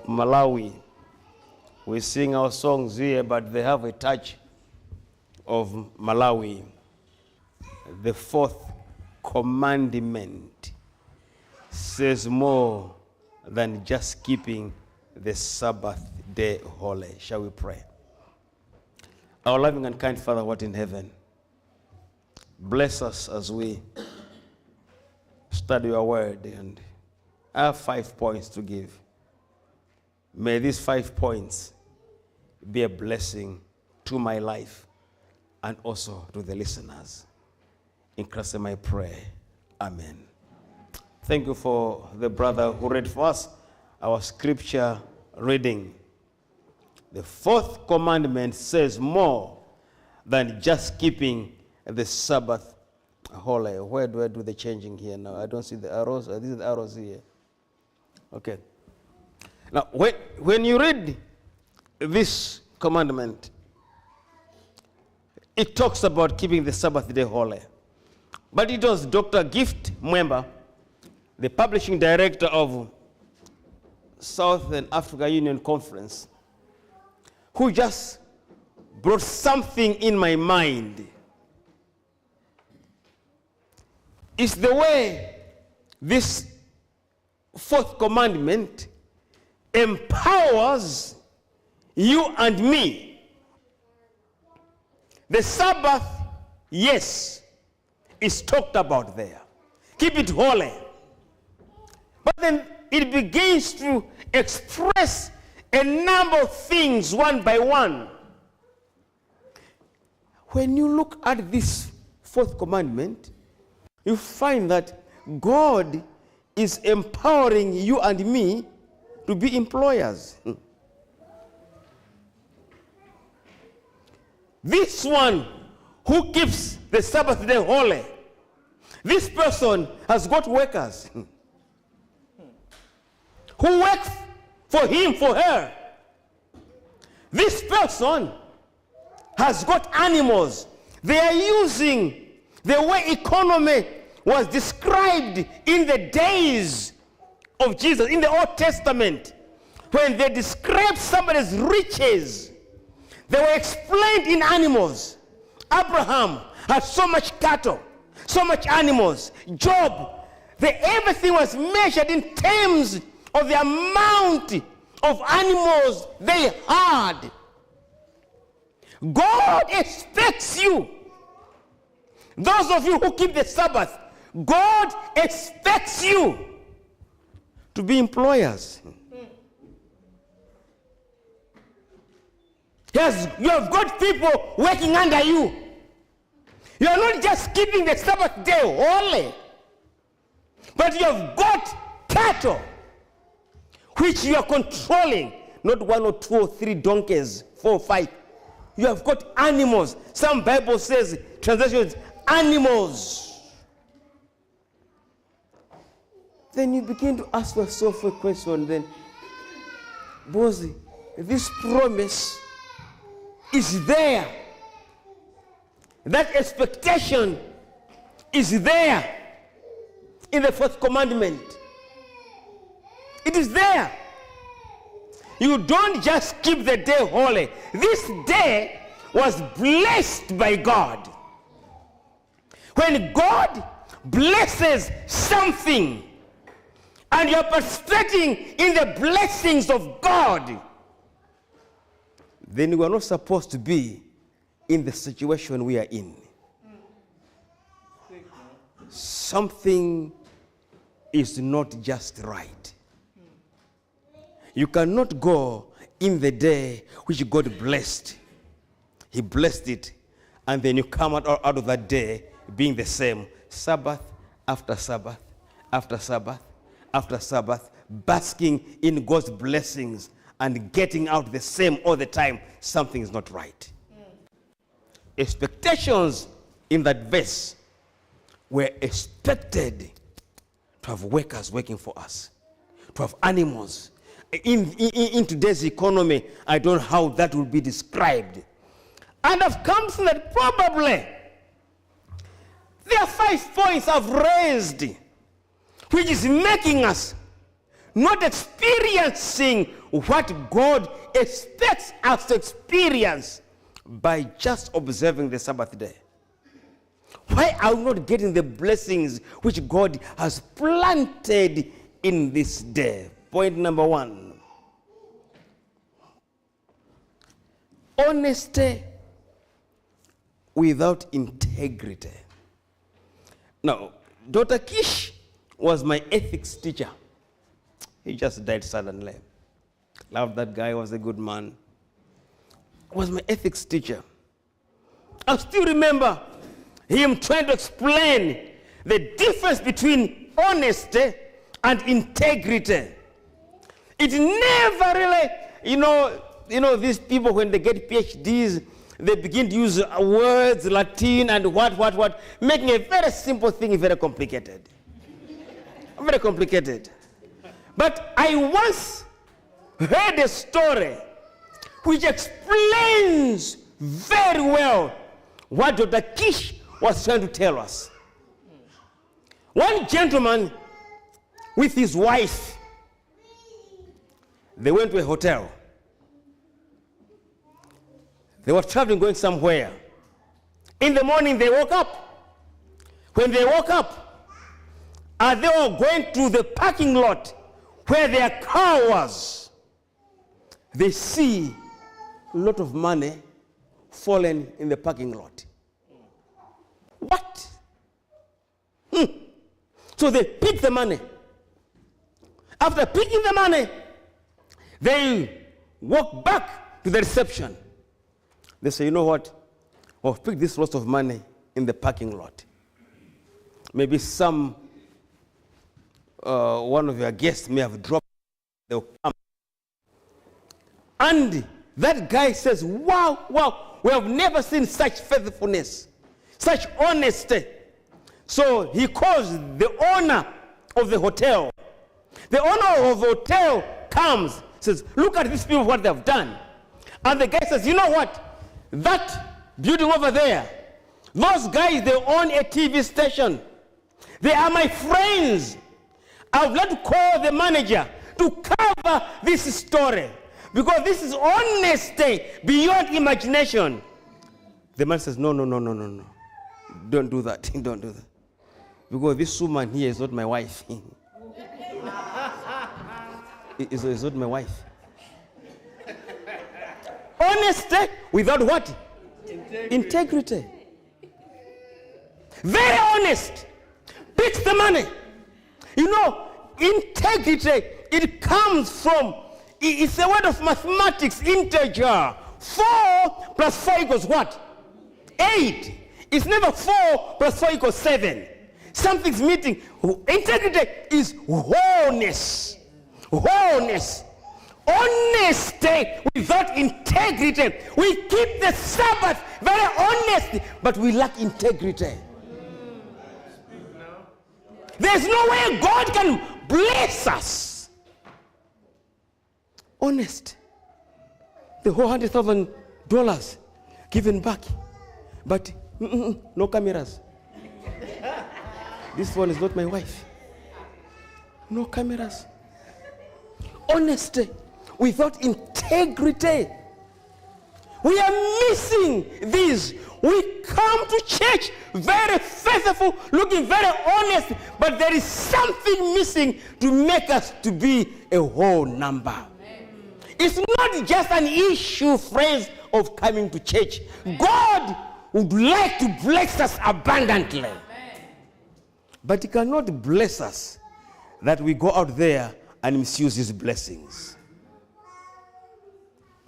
Malawi. We sing our songs here, but they have a touch of Malawi. The fourth commandment says more than just keeping the Sabbath day holy. Shall we pray? Our loving and kind Father, what in heaven, bless us as we study your word, and I have 5 points to give. May these 5 points be a blessing to my life and also to the listeners. In Christ's name I pray. Amen. Thank you for the brother who read for us our scripture reading. The fourth commandment says more than just keeping the Sabbath holy. Where do I do the changing here now? I don't see the arrows. These are the arrows here. Okay. Now, when you read this commandment, it talks about keeping the Sabbath day holy. But it was Dr. Gift Mwemba, the publishing director of Southern Africa Union Conference, who just brought something in my mind. It's the way this fourth commandment empowers you and me. The Sabbath, yes, is talked about there. Keep it holy. But then it begins to express a number of things one by one. When you look at this fourth commandment, you find that God is empowering you and me to be employers. This one who keeps the Sabbath day holy, this person has got workers who work for him, for her. This person has got animals. They are using the way economy was described in the days of Jesus, in the Old Testament. When they described somebody's riches, they were explained in animals. Abraham had so much cattle, so much animals. Job, everything was measured in terms of the amount of animals they had. God expects you, those of you who keep the Sabbath, God expects you to be employers. Yes, you have got people working under you. You are not just keeping the Sabbath day holy, but you have got cattle which you are controlling, not 1 or 2 or 3 donkeys, 4 or 5. You have got animals. Some Bible says, translations, animals. Then you begin to ask yourself a question then, Bozi, this promise is there. That expectation is there in the fourth commandment. It is there. You don't just keep the day holy. This day was blessed by God. When God blesses something and you're participating in the blessings of God, then we are not supposed to be in the situation we are in. Something is not just right. You cannot go in the day which God blessed. He blessed it, and then you come out of that day being the same. Sabbath after Sabbath, after Sabbath, after Sabbath, basking in God's blessings and getting out the same all the time. Something is not right. Expectations in that verse were expected to have workers working for us, to have animals. In today's economy, I don't know how that will be described. And I've come to that probably there are 5 points I've raised, which is making us not experiencing what God expects us to experience by just observing the Sabbath day? Why are we not getting the blessings which God has planted in this day? Point number 1. Honesty without integrity. Now, Dr. Kish was my ethics teacher. He just died suddenly. Loved that guy, was a good man. Was my ethics teacher. I still remember him trying to explain the difference between honesty and integrity. It never really, you know, these people, when they get PhDs, they begin to use words, Latin, and what, making a very simple thing very complicated. Very complicated. But I once heard a story which explains very well what Dr. Kish was trying to tell us. One gentleman with his wife, they went to a hotel. They were traveling, going somewhere. In the morning, they woke up. When they woke up, they were going to the parking lot where their car was. They see a lot of money fallen in the parking lot. What? So they picked the money. After picking the money, they walked back to the reception. They say, you know what? I've picked this lot of money in the parking lot. Maybe one of your guests may have dropped. They'll come. And that guy says, wow, we have never seen such faithfulness, such honesty. So he calls the owner of the hotel. The owner of the hotel comes, says, look at these people, what they've done. And the guy says, you know what? That building over there, those guys, they own a TV station. They are my friends. I would like to call the manager to cover this story, because this is honesty beyond imagination. The man says, no. Don't do that. Don't do that. Because this woman here is not my wife. It's not my wife. Honesty without what? Integrity. Very honest. Picks the money. You know, integrity, it comes from, it's a word of mathematics, integer. 4 plus 4 equals what? 8. It's never 4 plus 4 equals 7. Something's meeting. Integrity is wholeness. Wholeness. Honesty without integrity. We keep the Sabbath very honest, but we lack integrity. There's no way God can bless us. Honest. The whole $100,000 given back. But no cameras. This one is not my wife. No cameras. Honesty without integrity. We are missing these. We come to church very faithful, looking very honest, but there is something missing to make us to be a whole number. Amen. It's not just an issue, friends, of coming to church. God would like to bless us abundantly. Amen. But He cannot bless us that we go out there and misuse His blessings.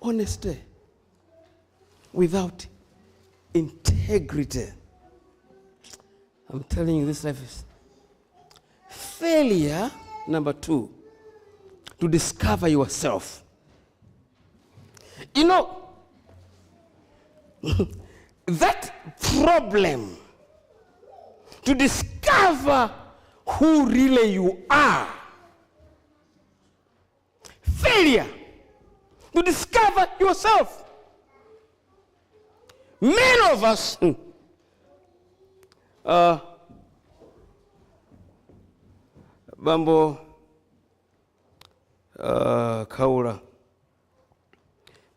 Honesty without integrity. I'm telling you, this life is failure. Number 2, to discover yourself. You know, that problem to discover who really you are. Failure to discover yourself. Many of us Bambo Khaula.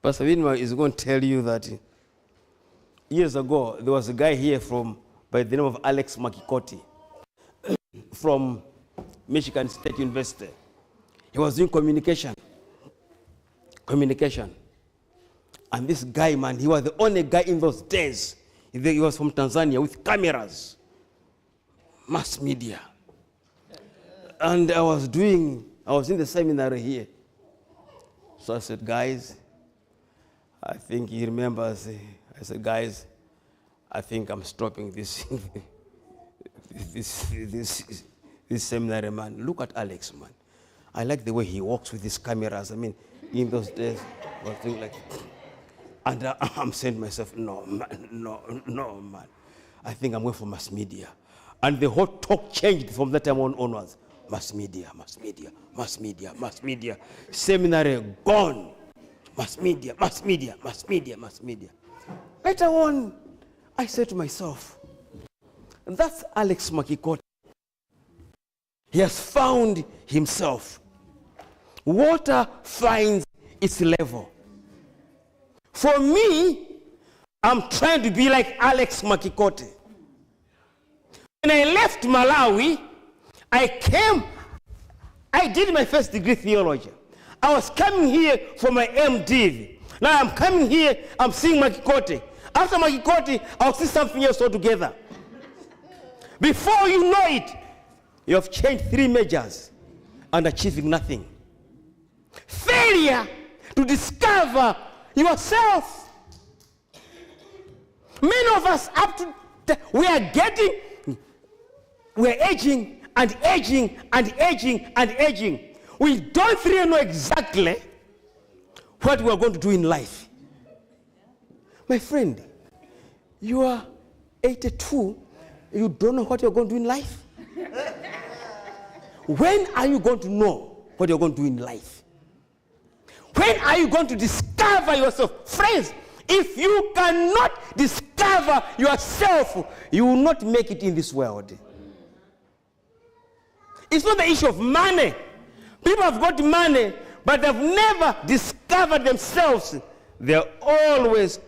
Pastor Winma is going to tell you that years ago, there was a guy here by the name of Alex Makikoti from Michigan State University. He was doing communication. And this guy, man, he was the only guy in those days. He was from Tanzania with cameras, mass media. And I was in the seminary here. So I said, guys, I think he remembers. I said, guys, I think I'm stopping this this seminary, man. Look at Alex, man. I like the way he walks with his cameras. I mean, in those days, I was doing like, and I'm saying to myself, no, man. I think I'm going for mass media. And the whole talk changed from that time onwards. Mass media. Seminary gone. Mass media. Later on, I said to myself, that's Alex Makikoti. He has found himself. Water finds its level. For me, I'm trying to be like Alex Makikoti. When I left Malawi, I did my first degree theology. I was coming here for my MDiv. Now I'm coming here, I'm seeing Makikoti. After Makikoti, I'll see something else altogether. Before you know it, you have changed 3 majors and achieving nothing. Failure to discover yourself. Many of us we're aging and aging. We don't really know exactly what we are going to do in life. My friend, you are 82, you don't know what you're going to do in life? When are you going to know what you're going to do in life? When are you going to discover yourself? Friends, if you cannot discover yourself, you will not make it in this world. It's not the issue of money. People have got money, but they've never discovered themselves. They're always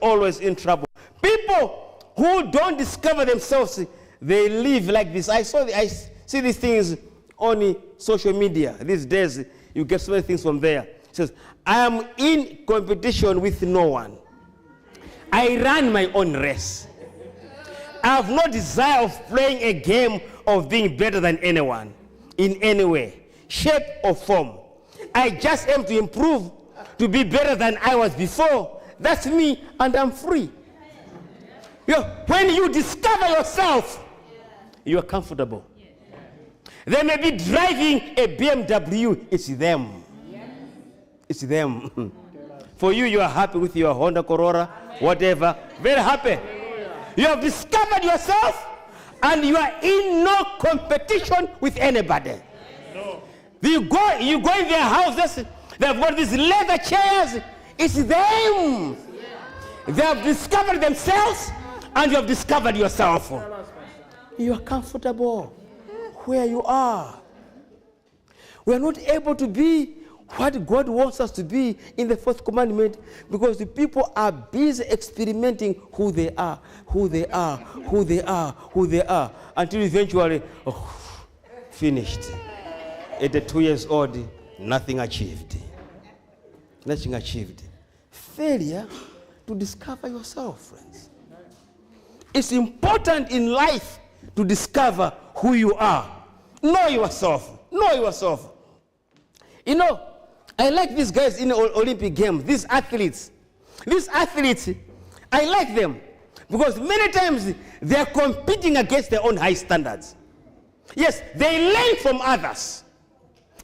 in trouble. People who don't discover themselves, they live like this. I see these things on social media. These days, you get so many things from there. It says, I am in competition with no one. I run my own race. I have no desire of playing a game of being better than anyone in any way, shape or form. I just aim to improve, to be better than I was before. That's me, and I'm free. When you discover yourself, you are comfortable. They may be driving a BMW. It's them. It's them. For you, you are happy with your Honda Corolla, whatever. Very happy. You have discovered yourself, and you are in no competition with anybody. No. You go in their houses, they've got these leather chairs. It's them. They have discovered themselves, and you have discovered yourself. You are comfortable where you are. We are not able to be what God wants us to be in the 4th commandment because the people are busy experimenting who they are, until eventually, finished. At 2 years old, nothing achieved. Nothing achieved. Failure to discover yourself, friends. It's important in life to discover who you are. Know yourself. You know, I like these guys in the Olympic Games, these athletes. I like them because many times they're competing against their own high standards. Yes, they learn from others.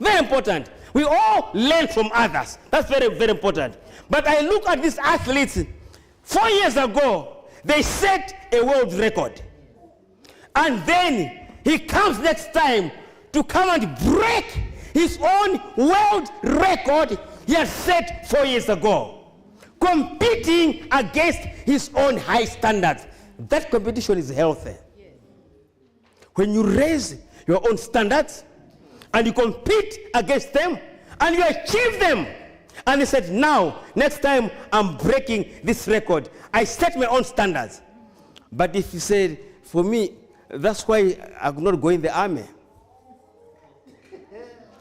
Very important. We all learn from others. That's very, very important. But I look at these athletes. 4 years ago, they set a world record. And then he comes next time to come and break his own world record he had set 4 years ago, competing against his own high standards. That competition is healthy. When you raise your own standards and you compete against them And you achieved them. And he said, now, next time I'm breaking this record. I set my own standards. But if you said, for me, that's why I could not go in the army.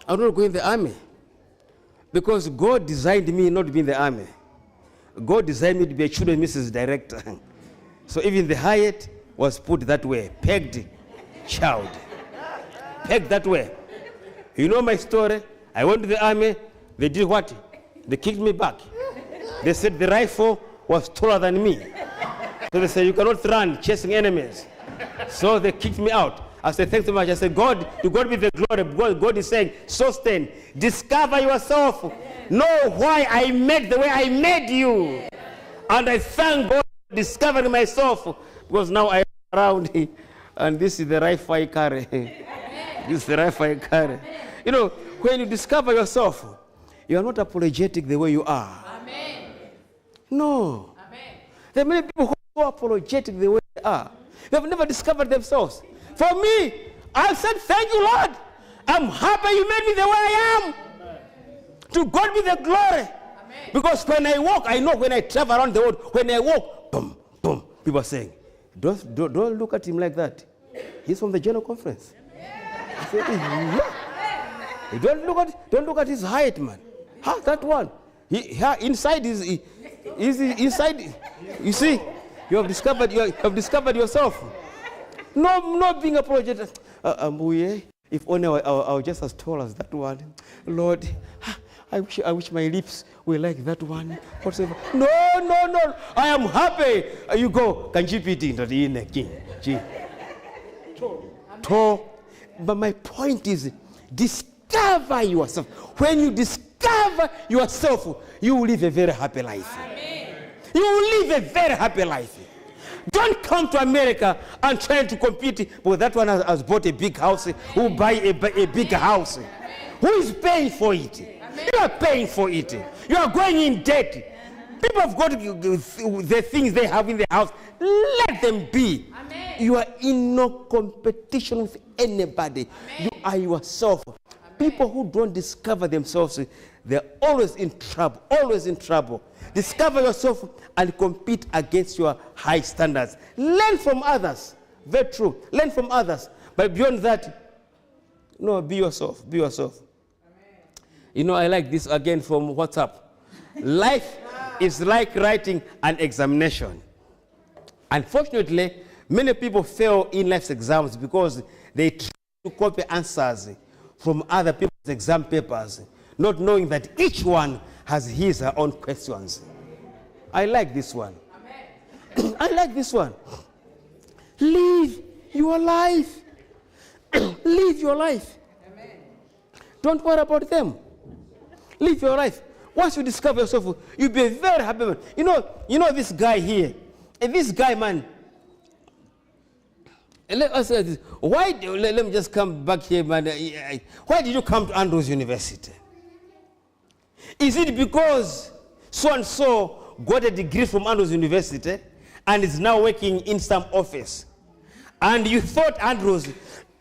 I would not go in the army. Because God designed me not to be in the army. God designed me to be a children's Mrs. Director. So even the Hyatt was put that way, pegged child. Pegged that way. You know my story? I went to the army. They did what? They kicked me back. They said the rifle was taller than me. So they said, you cannot run chasing enemies. So they kicked me out. I said, thanks so much. I said, God, to God be the glory. God is saying, Saustin, discover yourself. Know why I made the way I made you. And I thank God for discovering myself. Because now I am around. And this is the rifle I carry. This is the rifle I carry. You know, when you discover yourself, you are not apologetic the way you are. Amen. No. Amen. There are many people who are apologetic the way they are. They have never discovered themselves. For me, I said, thank you, Lord. I'm happy you made me the way I am. Amen. To God be the glory. Amen. Because when I walk, I know when I travel around the world, when I walk, boom, boom, people are saying, don't look at him like that. He's from the general conference. I said, yeah. Don't look at his height, man. That one. Inside is inside. You see, you have discovered yourself. No being apologetic. If only I was just as tall as that one. Lord, I wish my lips were like that one. Whatever. No. I am happy. You go. Kanjipiti into the inner king. Tall. But my point is, discover yourself. When you discover yourself, you will live a very happy life. Amen. You will live a very happy life. Don't come to America and try to compete. But that one has bought a big house. Who will buy a big house? Amen. Who is paying for it? Amen. You are paying for it. You are going in debt. People have got the things they have in the house. Let them be. Amen. You are in no competition with anybody. Amen. You are yourself. Amen. People who don't discover themselves, they're always in trouble. Always in trouble. Discover yourself and compete against your high standards. Learn from others. Very true. Learn from others. But beyond that, no, be yourself. Be yourself. Amen. You know, I like this again from WhatsApp. Life is like writing an examination. Unfortunately, many people fail in life's exams because they try to copy answers from other people's exam papers, not knowing that each one has his or her own questions. I like this one. I like this one. Live your life. Live your life. Amen. Don't worry about them. Live your life. Once you discover yourself, you'll be a very happy man. You know this guy here. This guy, man. Let us say this. Let me just come back here, man. Why did you come to Andrews University? Is it because so-and-so got a degree from Andrews University and is now working in some office? And you thought Andrews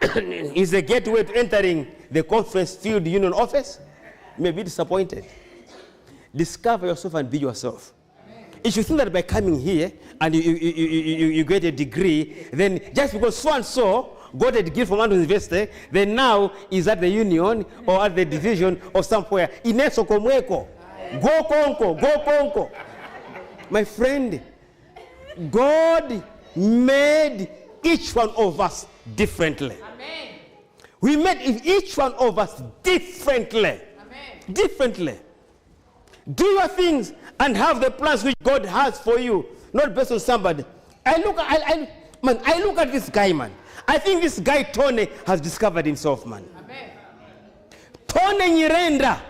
is a gateway to entering the conference field union office? You may be disappointed. Discover yourself and be yourself. If you think that by coming here and you get a degree, then just because so-and-so got a degree from Andrews University, then now is at the union or at the division or somewhere. Ineso komweko. Go konko. My friend, God made each one of us differently. Amen. We made each one of us differently. Amen. Differently. Do your things and have the plans which God has for you, not based on somebody. I look at this guy, man. I think this guy, Tony, has discovered himself, man. Amen. Tony Nyirenda,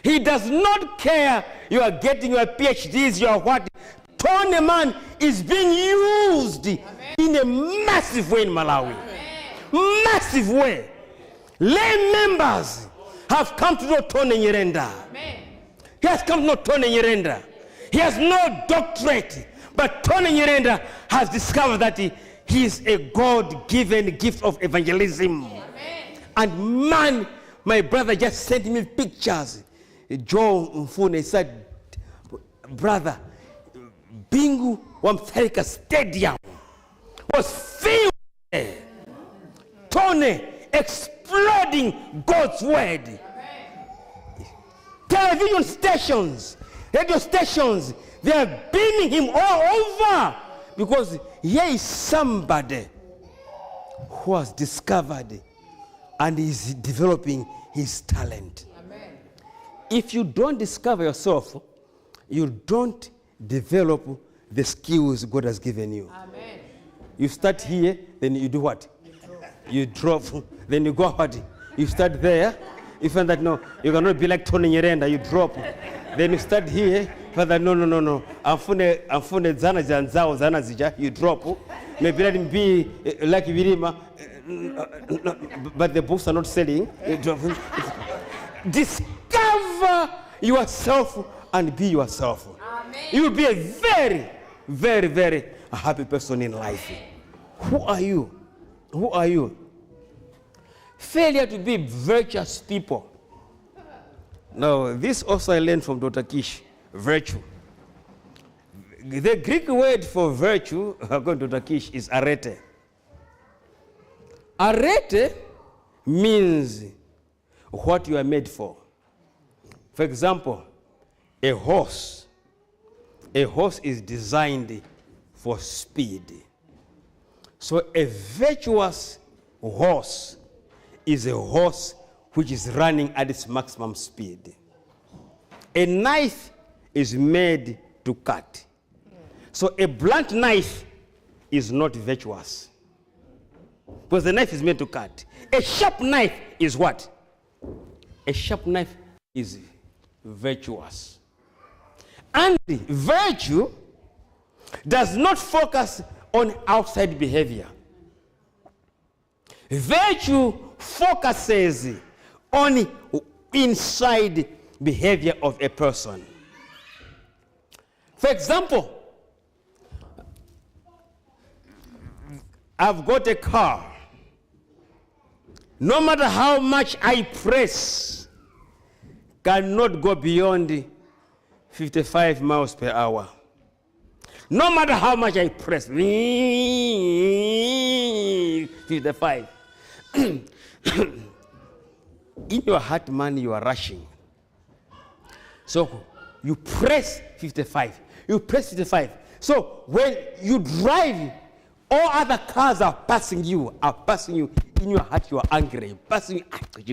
he does not care you are getting your PhDs, your what. Tony, man, is being used in a massive way in Malawi. Amen. Massive way. Lay members have come to know Tony Nyirenda. Amen. He has come to know Tony Nyirenda. He has no doctorate, but Tony Nyirenda has discovered that he is a God-given gift of evangelism. Amen. And man, My brother just sent me pictures. Joe Mfune said, brother, Bingu Wamtharika Stadium was filled. Tony exploding God's word. Television stations, radio stations, they are beaming him all over because here is somebody who has discovered and is developing his talent. Amen. If you don't discover yourself, you don't develop the skills God has given you. Amen. You start here, then you do what? You drop, then you go what? You start there. You find that no, you cannot be like Tony Nyerenda, you drop. Then you start here, find that no. Mfune zana zanzao zana zija, you drop. Maybe let him be like Virima, but the books are not selling. You drop. Discover yourself and be yourself. Amen. You will be a very, very, very happy person in life. Who are you? Who are you? Failure to be virtuous people. Now, this also I learned from Dr. Kish, virtue. The Greek word for virtue, according to Dr. Kish, is arete. Arete means what you are made for. For example, a horse is designed for speed. So a virtuous horse is a horse which is running at its maximum speed. A knife is made to cut. So a blunt knife is not virtuous, because the knife is made to cut. A sharp knife is what? A sharp knife is virtuous. And virtue does not focus on outside behavior. Virtue focuses on inside behavior of a person. For example, I've got a car. No matter how much I press, cannot go beyond 55 miles per hour. No matter how much I press, 55. In your heart, man, you are rushing. So you press 55. You press 55. So when you drive, all other cars are passing you. In your heart, you are angry. Passing you,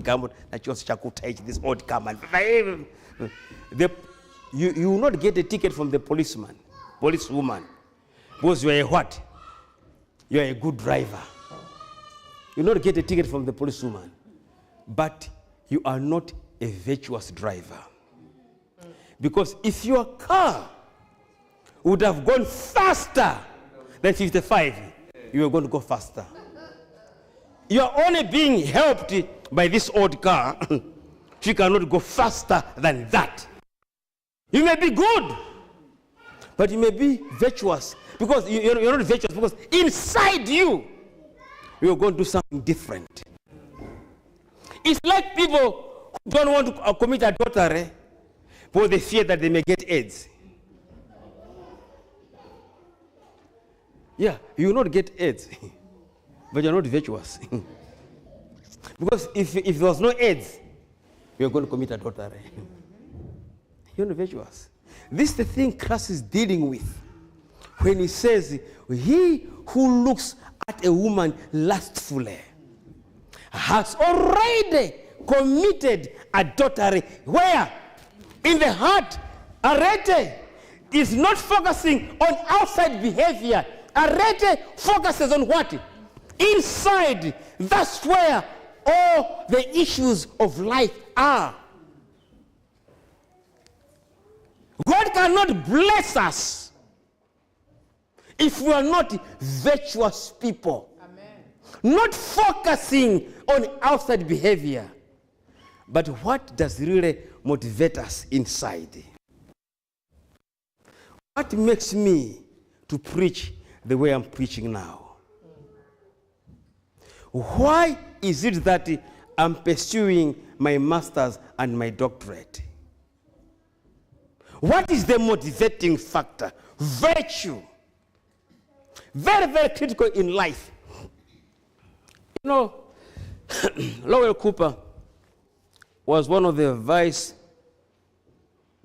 that you also take this old car, man. You will not get a ticket from the policewoman, because you are a what? You are a good driver. You will not get a ticket from the policewoman, but you are not a virtuous driver. Because if your car would have gone faster than 55, you are going to go faster. You are only being helped by this old car. You cannot go faster than that. You may be good, but you may be virtuous, because you're not virtuous, because inside you are going to do something different. It's like people who don't want to commit adultery, but they fear that they may get AIDS. Yeah, you will not get AIDS, but you're not virtuous. Because if there was no AIDS, you're going to commit adultery. You're not virtuous. This is the thing Christ is dealing with when he says, he who looks at a woman lustfully has already committed adultery. Where? In the heart. Arete is not focusing on outside behavior. Arete focuses on what? Inside. That's where all the issues of life are. God cannot bless us if we are not virtuous people. Amen. Not focusing on outside behavior, but what does really motivate us inside? What makes me to preach the way I'm preaching now? Why is it that I'm pursuing my master's and my doctorate. What is the motivating factor? Virtue. Very, very critical in life. You know, Lowell Cooper was one of the vice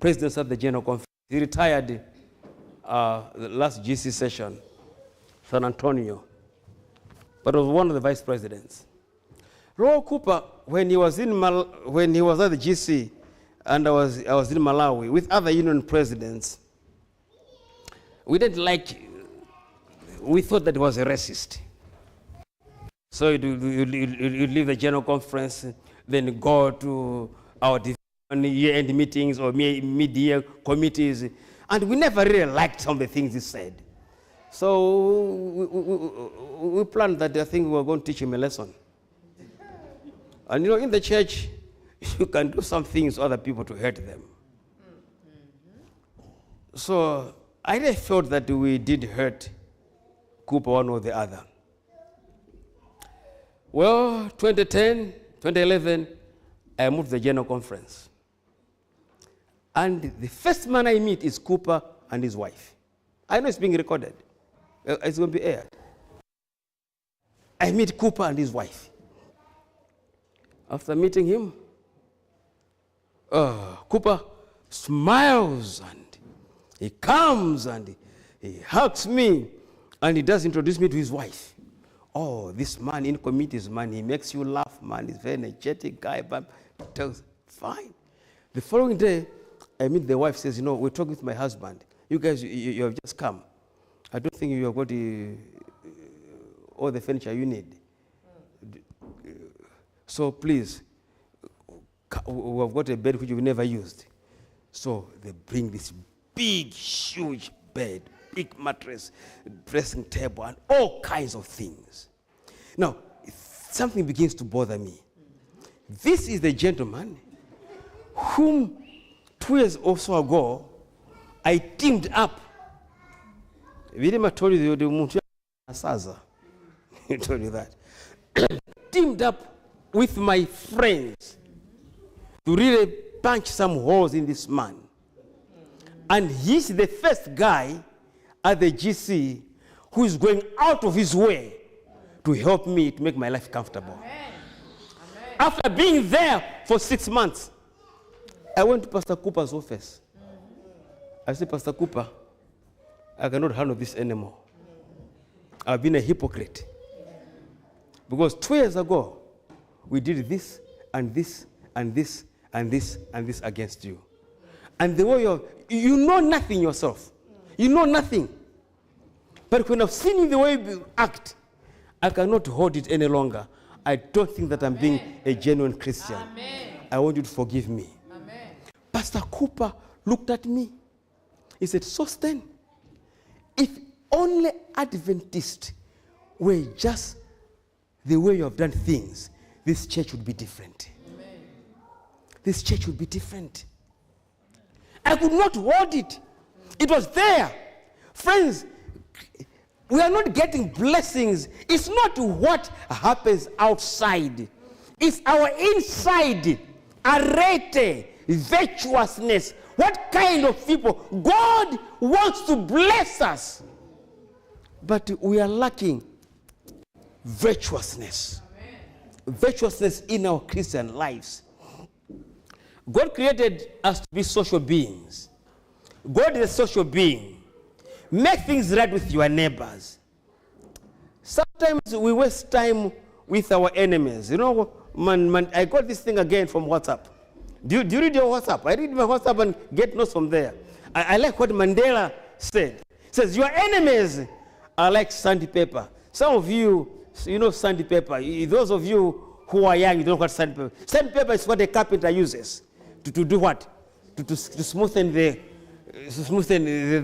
presidents of the General Conference. He retired the last GC session, San Antonio, but was one of the vice presidents. Lowell Cooper, when he was at the GC, and I was in Malawi with other union presidents, we thought that he was a racist. So you'd leave the General Conference, then go to our year-end meetings or mid-year committees, and we never really liked some of the things he said. So we planned that I think we were going to teach him a lesson. And you know, in the church, you can do some things to other people to hurt them. So I really felt that we did hurt Cooper one or the other. Well, 2011, I moved to the General Conference. And the first man I meet is Cooper and his wife. I know it's being recorded. It's going to be aired. I meet Cooper and his wife. After meeting him, Cooper smiles and he comes and he hugs me and he does introduce me to his wife. Oh, this man in committees, man, he makes you laugh, man. He's a very energetic guy, but tells, fine. The following day, I meet the wife, says, you know, we're talking with my husband. You guys, you have just come. I don't think you have got all the furniture you need. So please, we have got a bed which we've never used. So they bring this big, huge bed, big mattress, dressing table, and all kinds of things. Now, something begins to bother me. This is the gentleman whom 2 years or so ago, I teamed up. I told you he told you that. Teamed up with my friends to really punch some holes in this man. And he's the first guy at the GC who is going out of his way to help me to make my life comfortable. Amen. After being there for 6 months, I went to Pastor Cooper's office. I said, Pastor Cooper, I cannot handle this anymore. I've been a hypocrite. Because 2 years ago, we did this and this and this and this and this against you. And the way you know nothing yourself. You know nothing. But when I've seen you the way you act, I cannot hold it any longer. I don't think that I'm being a genuine Christian. Amen. I want you to forgive me. Amen. Pastor Cooper looked at me. He said, Saustin, if only Adventists were just the way you have done things, this church would be different. Amen. This church would be different. I could not hold it. It was there. Friends, we are not getting blessings. It's not what happens outside. It's our inside. Arete, virtuousness. What kind of people? God wants to bless us. But we are lacking virtuousness. Amen. Virtuousness in our Christian lives. God created us to be social beings. God is a social being. Make things right with your neighbors. Sometimes we waste time with our enemies. You know, I got this thing again from WhatsApp. Do you read your WhatsApp? I read my WhatsApp and get notes from there. I like what Mandela said. He says, your enemies are like sandpaper. Some of you know sandpaper. Those of you who are young, you don't know what sandpaper. Sandpaper is what a carpenter uses. To do what? To smoothen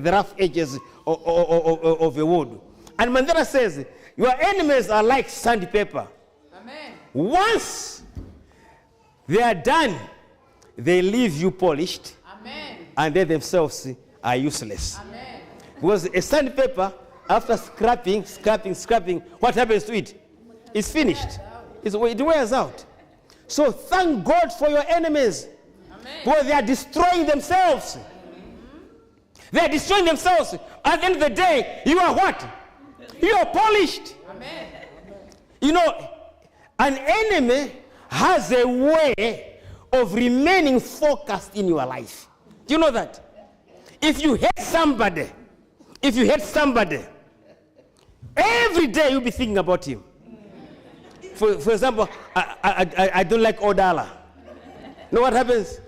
the rough edges of a wood. And Mandela says, your enemies are like sandpaper. Amen. Once they are done, they leave you polished. Amen. And they themselves are useless. Amen. Because a sandpaper, after scraping, what happens to it? It's finished. It wears out. So thank God for your enemies. Amen. Because they are destroying themselves. They are destroying themselves. At the end of the day, you are what? You are polished. Amen. You know, an enemy has a way of remaining focused in your life. Do you know that? If you hate somebody, every day you'll be thinking about him. For example, I don't like Odala. You know what happens?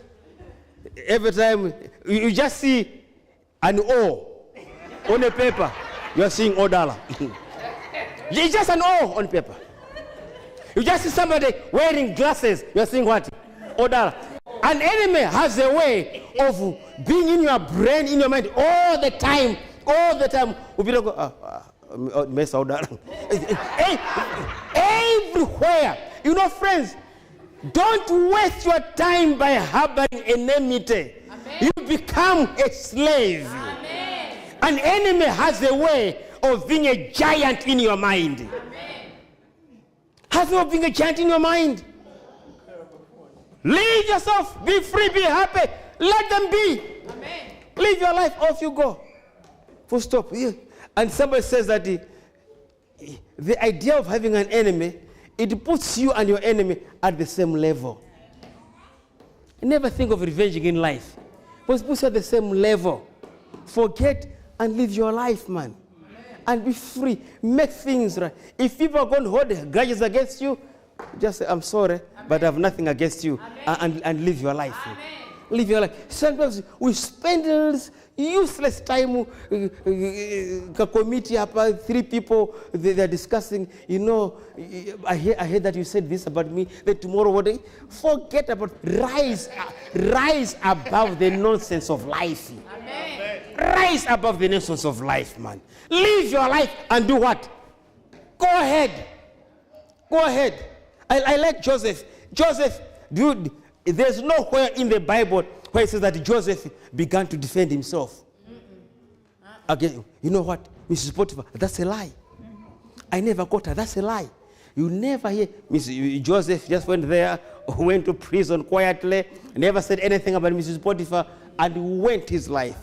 Every time you just see an O on a paper, you're seeing Odala. It's just an O on paper. You just see somebody wearing glasses, you're seeing what? Odala. An enemy has a way of being in your brain, in your mind all the time. All the time. We'll be like, Mess Odala. Everywhere. You know, friends, don't waste your time by harboring enmity. Amen. You become a slave. Amen. An enemy has a way of being a giant in your mind. Amen. Has a way of being a giant in your mind. Live yourself. Be free. Be happy. Let them be. Amen. Live your life. Off you go. Full stop. Yeah. And somebody says that the idea of having an enemy, it puts you and your enemy at the same level. Never think of revenging in life. But it puts you at the same level. Forget and live your life, man. Amen. And be free. Make things right. If people are going to hold grudges against you, just say, I'm sorry, Amen. But I have nothing against you. And live your life. Amen. Live your life. Sometimes we spend useless time, committee, 3 people, they're discussing, you know, I hear that you said this about me, that tomorrow what day? Forget about, rise above the nonsense of life. Amen. Rise above the nonsense of life, man. Live your life and do what? Go ahead. Go ahead. I like Joseph. Joseph, dude, there's nowhere in the Bible where it says that Joseph began to defend himself. Again, you know what? Mrs. Potiphar, that's a lie. I never got her. That's a lie. You never hear. Joseph just went there, went to prison quietly, never said anything about Mrs. Potiphar, and went his life.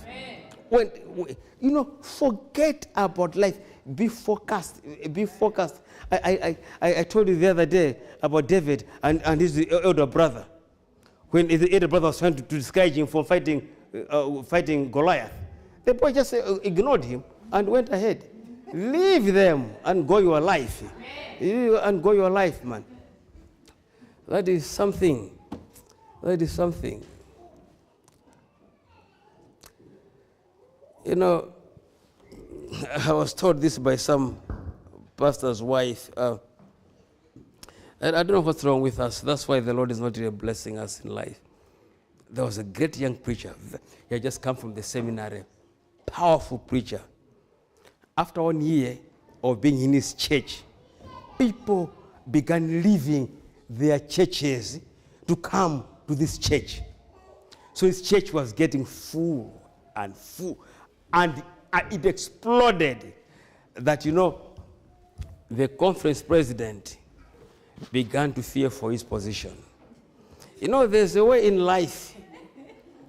You know, forget about life. Be focused. Be focused. I told you the other day about David and his elder brother. When the elder brother was trying to discourage him from fighting Goliath, the boy just ignored him and went ahead. Leave them and go your life. And go your life, man. That is something. That is something. You know, I was told this by some pastor's wife. I don't know what's wrong with us. That's why the Lord is not really blessing us in life. There was a great young preacher. He had just come from the seminary. Powerful preacher. After 1 year of being in his church, people began leaving their churches to come to this church. So his church was getting full and full. And it exploded that, you know, the conference president began to fear for his position. You know, there's a way in life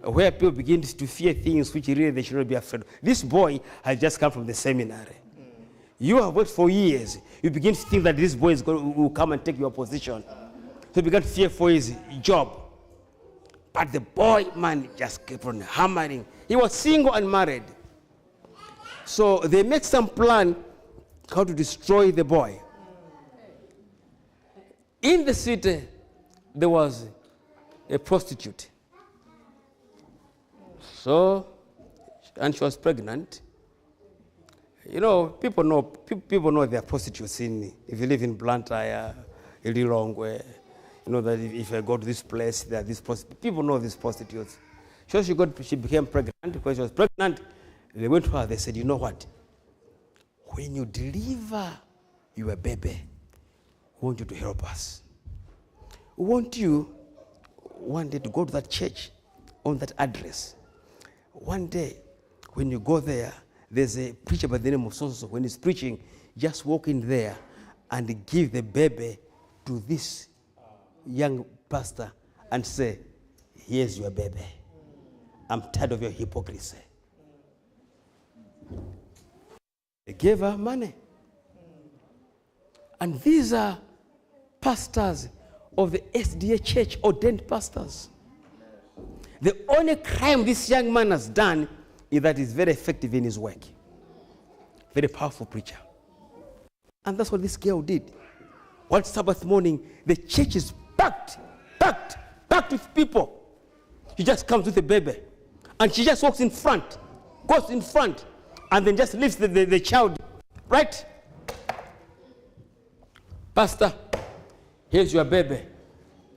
where people begin to fear things which really they should not be afraid of. This boy has just come from the seminary. You have worked for years. You begin to think that this boy will come and take your position. So you began to fear for his job. But the boy, man, just kept on hammering. He was single and married. So they make some plan how to destroy the boy. In the city, there was a prostitute. So, and she was pregnant. You know, people know there are prostitutes if you live in Blantyre, Ililongwe. You know that if I go to this place, there are these prostitutes. People know these prostitutes. So she became pregnant. Because she was pregnant, they went to her. They said, you know what? When you deliver your baby, we want you to help us. We want you one day to go to that church on that address. One day, when you go there, there's a preacher by the name of So. When he's preaching, just walk in there and give the baby to this young pastor and say, here's your baby. I'm tired of your hypocrisy. They gave her money. And these are pastors of the SDA church, ordained pastors. The only crime this young man has done is that he's very effective in his work. Very powerful preacher. And that's what this girl did. One Sabbath morning, the church is packed with people. She just comes with a baby. And she just walks in front, goes in front, and then just leaves the child, right? Pastor, here's your baby.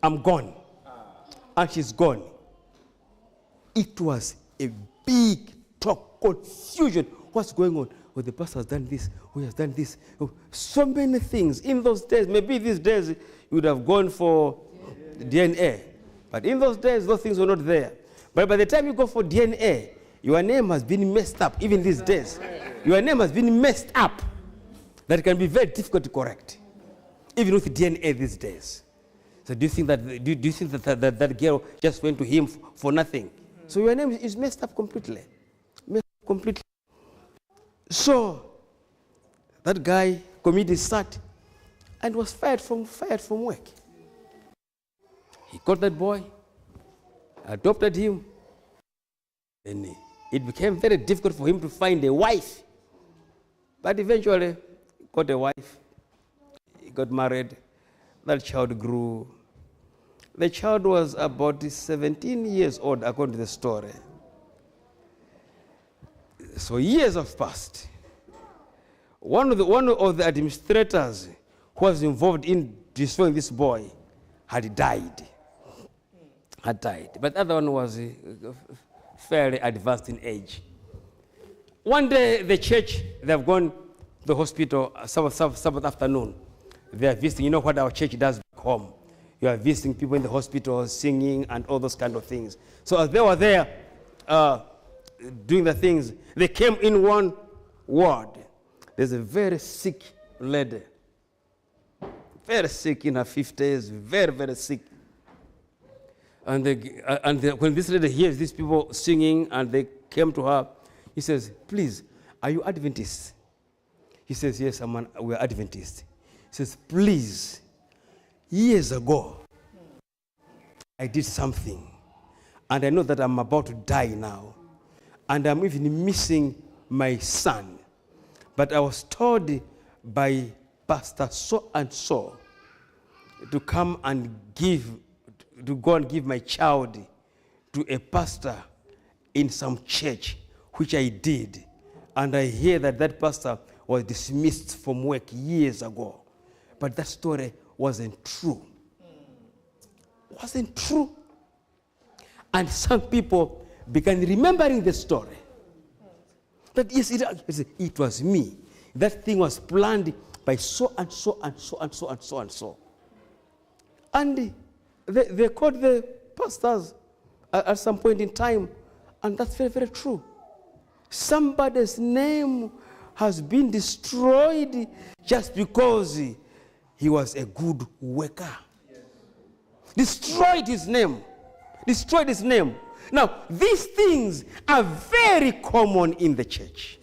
I'm gone. And she's gone. It was a big talk, confusion. What's going on? Well, the pastor has done this. Who has done this? Oh, so many things. In those days, maybe these days, you would have gone for DNA. But in those days, those things were not there. But by the time you go for DNA, your name has been messed up, even these days. Your name has been messed up. That can be very difficult to correct, even with DNA these days. So do you think that girl just went to him for nothing? So your name is messed up completely. Messed up completely. So that guy committed sat and was fired from work. He got that boy, adopted him, and it became very difficult for him to find a wife. But eventually, he got a wife. He got married. That child grew. The child was about 17 years old, according to the story. So years have passed. One of the administrators who was involved in destroying this boy had died. But the other one was fairly advanced in age. One day, the church, they've gone to the hospital, Sabbath afternoon. They are visiting. You know what our church does back home. You are visiting people in the hospital, singing, and all those kind of things. So as they were there doing the things, they came in one ward. There's a very sick lady. Very sick in her 50s, very, very sick. And when this lady hears these people singing and they came to her, he says, please, are you Adventist? He says, yes, we're Adventist. He says, please, years ago, I did something. And I know that I'm about to die now. And I'm even missing my son. But I was told by Pastor so-and-so to come and go and give my child to a pastor in some church, which I did. And I hear that pastor was dismissed from work years ago. But that story wasn't true. Wasn't true. And some people began remembering the story. That yes, it was me. That thing was planned by so and so and so and so and so and so. And they called the pastors at some point in time, and that's very, very true. Somebody's name has been destroyed just because he was a good worker. Yes. Destroyed his name. Destroyed his name. Now, these things are very common in the church.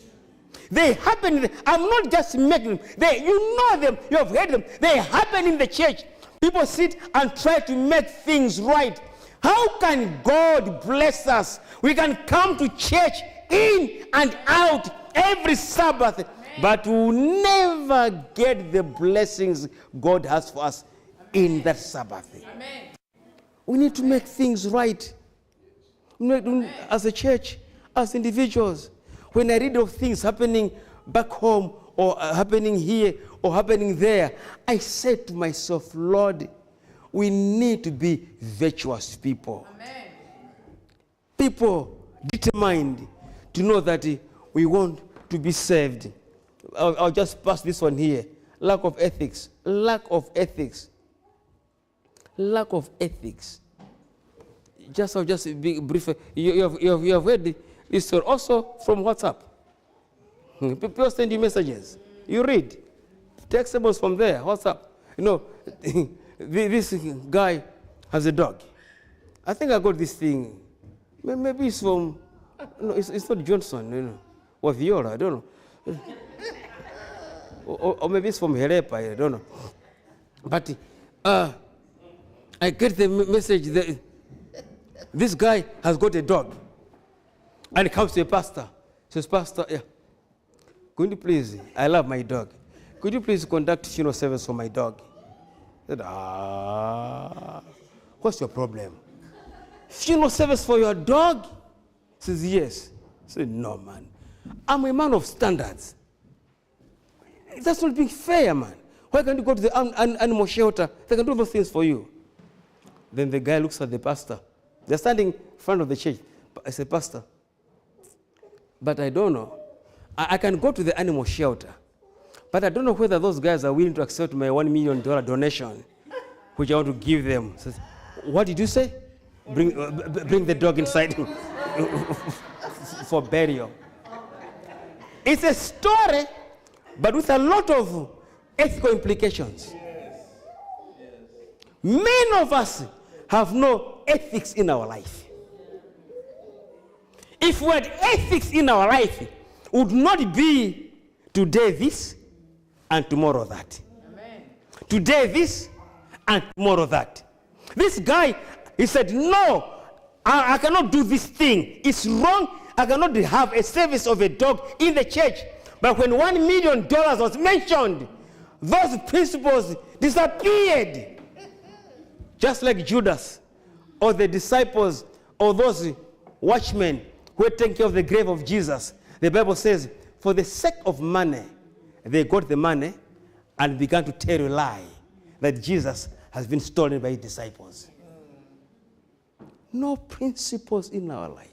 They happen. I'm not just making them. You know them. You have heard them. They happen in the church. People sit and try to make things right. How can God bless us? We can come to church in and out every Sabbath, amen, but we'll never get the blessings God has for us, amen, in that Sabbath. Amen. We need to make things right. As a church, as individuals. When I read of things happening back home or happening here or happening there, I said to myself, Lord, we need to be virtuous people. Amen. People determined to know that we want to be saved. I'll just pass this one here. Lack of ethics. Lack of ethics. Lack of ethics. I'll just be brief. You have heard this story also from WhatsApp. People send you messages. You read. Textables from there, WhatsApp. You know, this guy has a dog. I think I got this thing. Maybe it's from, no, it's not Johnson, you know, or Viola, I don't know. or maybe it's from Herepa, I don't know. But I get the message that this guy has got a dog. And he comes to a pastor. Says, Pastor, yeah, could you please, I love my dog. Could you please conduct funeral service for my dog? I said, what's your problem? Funeral service for your dog? He says, yes. I said, no, man. I'm a man of standards. That's not being fair, man. Why can't you go to the animal shelter? They can do those things for you. Then the guy looks at the pastor. They're standing in front of the church. I said, Pastor, but I don't know. I can go to the animal shelter, but I don't know whether those guys are willing to accept my $1 million donation, which I want to give them. Says, what did you say? Bring the dog inside for burial. It's a story, but with a lot of ethical implications. Many of us have no ethics in our life. If we had ethics in our life, would not be today this and tomorrow that. Amen. Today this and tomorrow that. This guy, he said, no, I cannot do this thing. It's wrong. I cannot have a service of a dog in the church. But when $1 million was mentioned, those principles disappeared. Just like Judas or the disciples or those watchmen who were taking care of the grave of Jesus. The Bible says, for the sake of money, they got the money and began to tell a lie that Jesus has been stolen by his disciples. No principles in our life.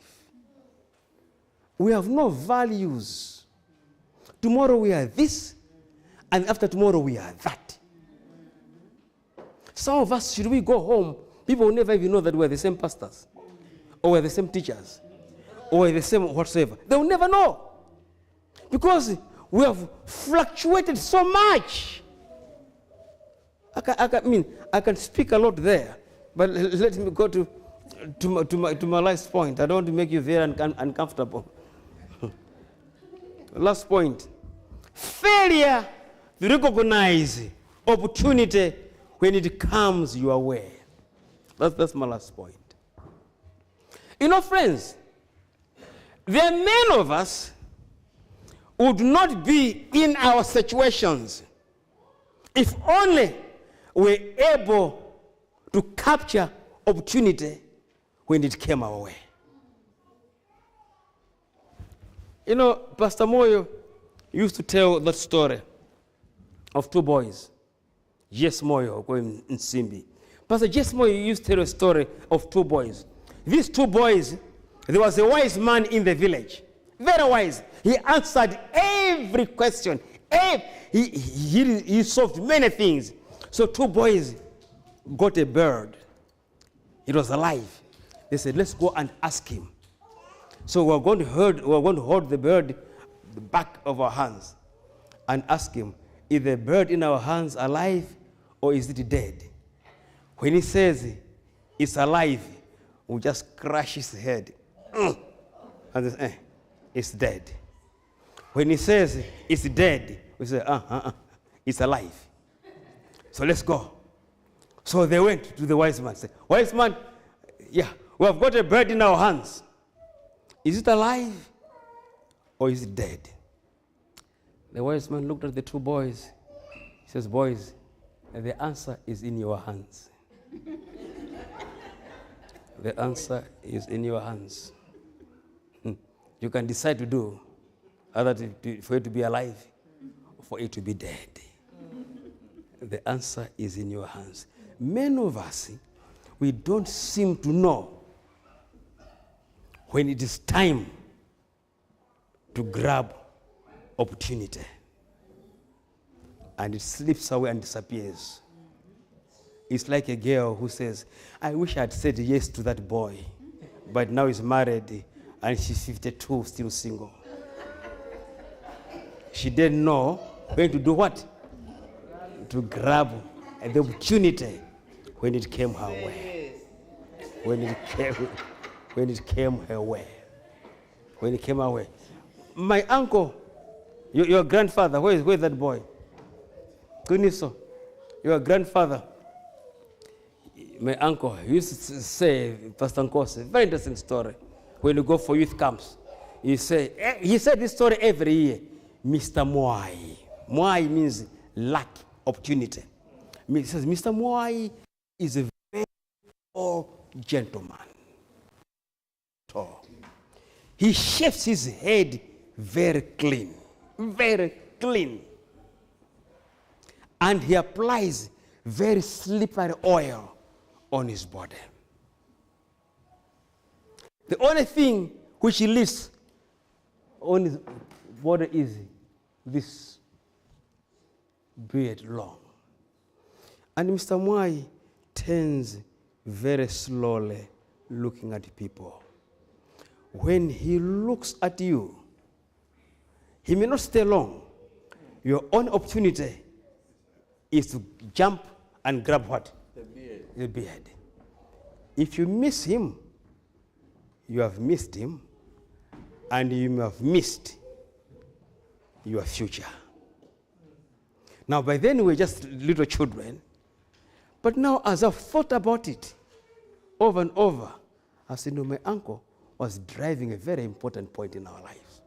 We have no values. Tomorrow we are this, and after tomorrow we are that. Some of us, should we go home, people will never even know that we're the same pastors, or we're the same teachers, or we're the same whatsoever. They will never know. Because we have fluctuated so much. I can speak a lot there, but let me go to my last point. I don't want to make you very uncomfortable. Last point. Failure to recognize opportunity when it comes your way. That's my last point. You know, friends, there are many of us who would not be in our situations if only we're able to capture opportunity when it came our way. You know, Pastor Moyo used to tell that story of two boys. Jess Moyo in Simbi. Pastor Jess Moyo used to tell a story of two boys. These two boys, there was a wise man in the village. Very wise. He answered every question. He solved many things. So two boys got a bird. It was alive. They said, let's go and ask him. So we're going to hold the bird the back of our hands and ask him, is the bird in our hands alive or is it dead? When he says it's alive, we'll just crush his head. And say, it's dead. When he says it's dead, we say, it's alive. So let's go. So they went to the wise man and said, wise man, yeah, we have got a bird in our hands. Is it alive or is it dead? The wise man looked at the two boys. He says, boys, the answer is in your hands. The answer is in your hands. You can decide to do either for it to be alive or for it to be dead. The answer is in your hands. Many of us, we don't seem to know when it is time to grab opportunity. And it slips away and disappears. It's like a girl who says, I wish I had said yes to that boy, but now he's married and she's 52, still single. She didn't know when to do what? To grab the opportunity when it came her way. when it came her way. When it came our way. My uncle, your grandfather, where is that boy? Kuniso, your grandfather, my uncle, used to say, Pastor Nkose, very interesting story. When you go for youth camps, he said this story every year. Mr. Mwai. Mwai means luck, opportunity. He says, Mr. Mwai is a very tall gentleman. Tall. He shaves his head very clean. Very clean. And he applies very slippery oil on his body. The only thing which he leaves on his body is this beard long. And Mr. Mwai turns very slowly looking at people. When he looks at you, he may not stay long. Your only opportunity is to jump and grab what? The beard. The beard. If you miss him, you have missed him, and you have missed your future. Now, by then, we were just little children. But now, as I've thought about it over and over, I said, no, my uncle was driving a very important point in our lives.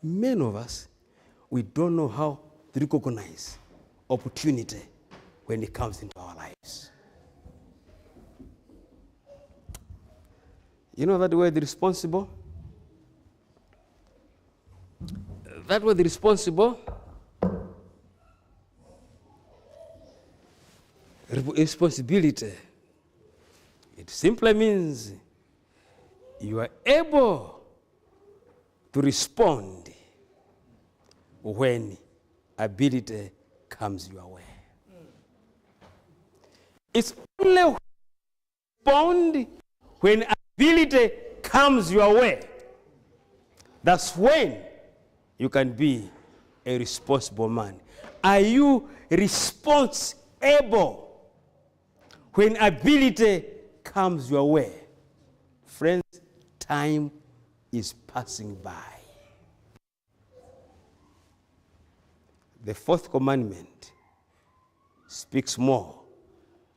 Many of us, we don't know how to recognize opportunity when it comes into our lives. You know that word responsible? That word responsible, responsibility, it simply means you are able to respond when ability comes your way. It's only respond when ability comes your way. That's when you can be a responsible man. Are you responsible when ability comes your way? Friends, time is passing by. The fourth commandment speaks more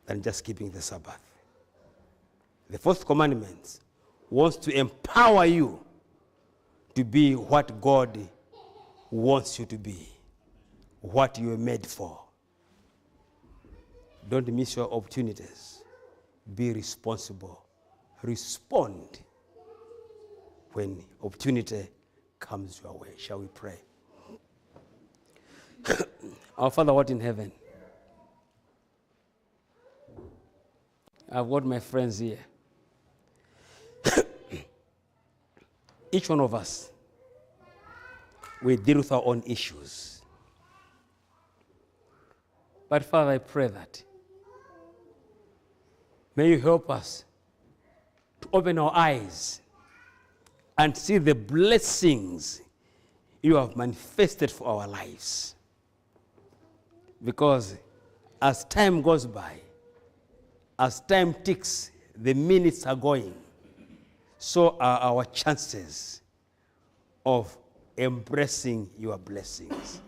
than just keeping the Sabbath. The fourth commandment wants to empower you to be what God wants you to be, what you were made for. Don't miss your opportunities. Be responsible. Respond when opportunity comes your way. Shall we pray? Our Father, what in heaven, I've got my friends here. Each one of us, we deal with our own issues. But Father, I pray that may you help us to open our eyes and see the blessings you have manifested for our lives. Because as time goes by, as time ticks, the minutes are going, so are our chances of embracing your blessings.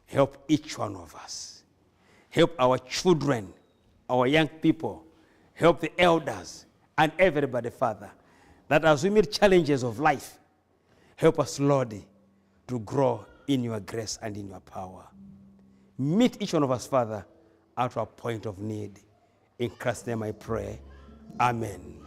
Help each one of us. Help our children, our young people. Help the elders and everybody, Father, that as we meet challenges of life, help us, Lord, to grow in your grace and in your power. Meet each one of us, Father, at our point of need. In Christ's name I pray. Amen.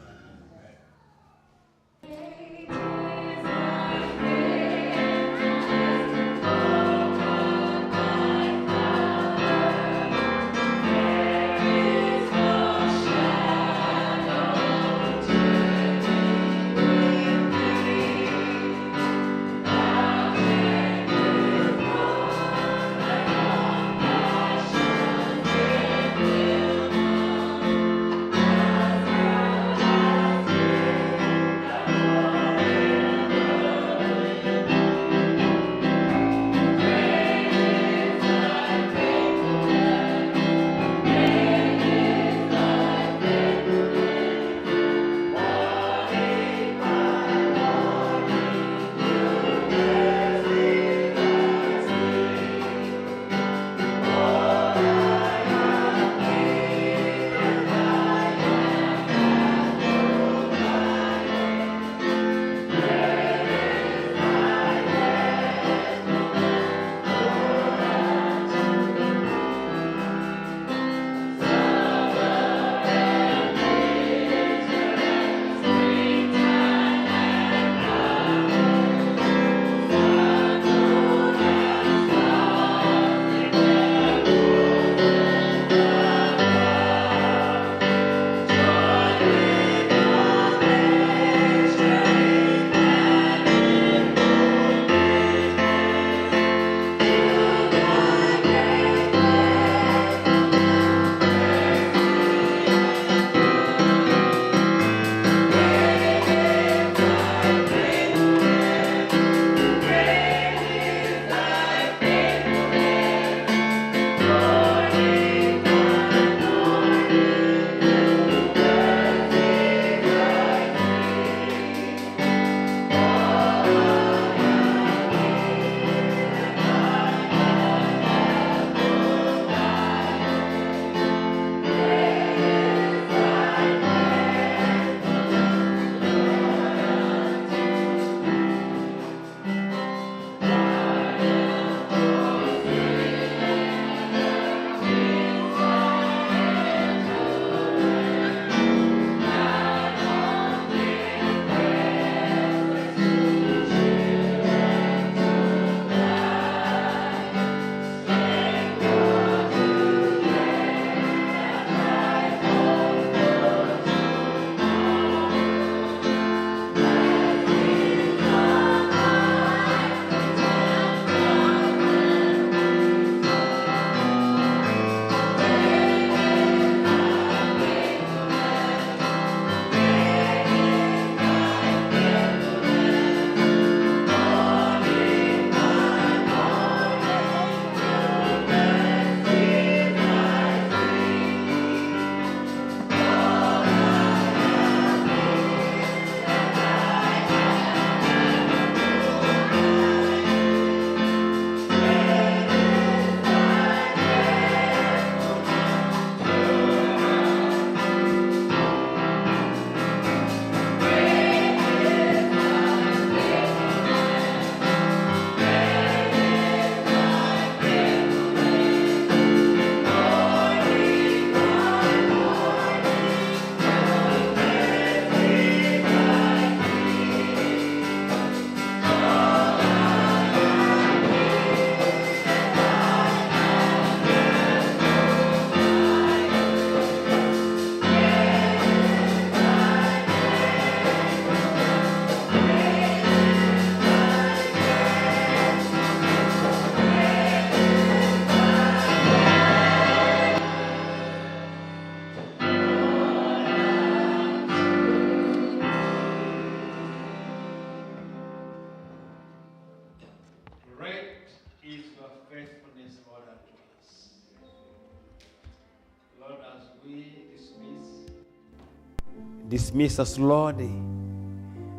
Dismiss us, Lord,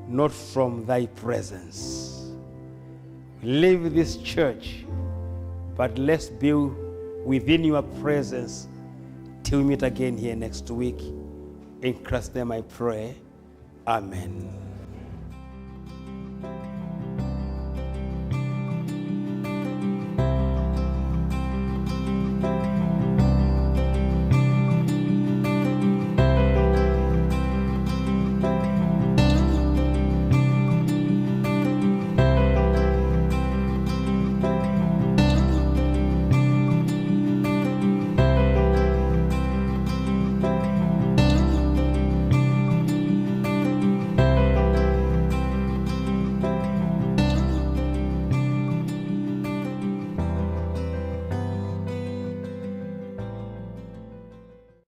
not from thy presence. Leave this church, but let's be within your presence till we meet again here next week. In Christ's name I pray. Amen.